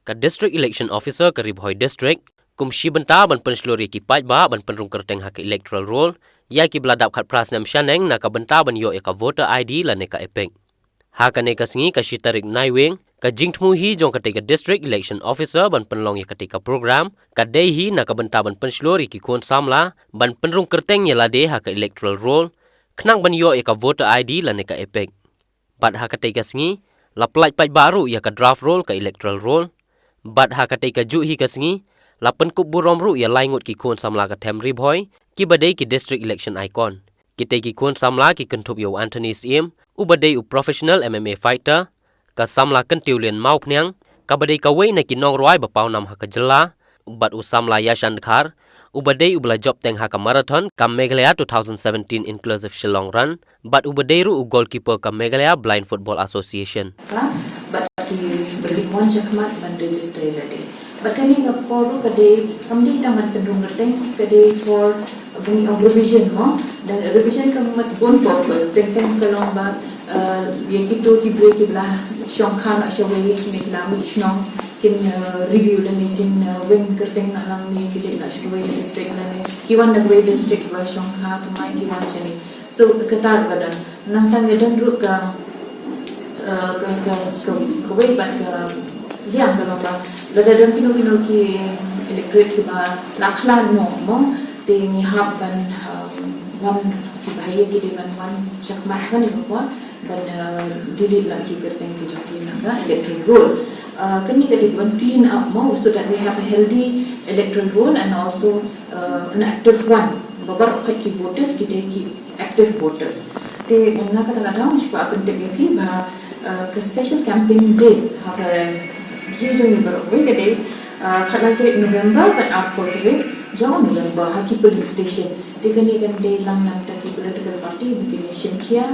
ka district election officer ka Ribhoi district kumshi benta ban penslori ki pajba ban penrung kerteng hak electoral roll ya ki bladap khat prasnam shaneng na ka benta ban yo ka voter ID la ne ka epek ha ka ne ka singi ka shitarik naiweng ka jingthmu hi jong ka teka district election officer ban penlong ya ka teka program ka dei hi na ka benta ban penslori ki kon samla ban penrung kerteng ya la de hak electoral roll knang ban yo ka voter ID la ne ka epek bat ha ka teka singi la plaj paj baru ya ka draft roll ka electoral roll bat ha ka teka ju hi ka singi la penkup burom ru ya laingut ki kon samla ka them Ribhoi ki badai ki district election icon ki te ki kon samla ki kentup yo Anthony Siem u badai u professional MMA fighter ka samla kan tiulen mau pnyang ka badai ka wei na ki nong roi ba pau nam ha ka jela bat u samla ya shandkhar u badai u bla job teng ha ka marathon ka Meghalaya 2017 inclusive Shillong run bat u badai ru u goalkeeper ka Meghalaya Blind Football Association but ki berlimon jakmat ban register lade but kani ka poru kade kamdi tamat pendung ngerteng kade for buni revision mo dan revision ka mat bon purpose teng kalong ba ye kito ki break ki bla shongkhan ashawe ni lami shnong kin review dan kin wing kerteng nak lang ni kide nak shwe district la ni kiwan the way district ba shongkha to my kiwan chani so ketar badan nang tang yedan ru ka kawai bat yang kalau ba lada dan kino ki electorate ki ba laklan no mo te ni hab ban wan ki bahaya ki de ban wan chakmat kan ni ko ban delete lagi kerteng ki jati na electoral roll kani kadi ban clean up mo so that we have a healthy electoral roll and also an active one babar ki voters ki de ki active voters te unna ka tala shpa apan te ki ba ke special campaign day ha usually baro we kade khala ke November but aap ko te jaw November ha ki polling station te kani kan de lang lang ta ki political party begin nation kia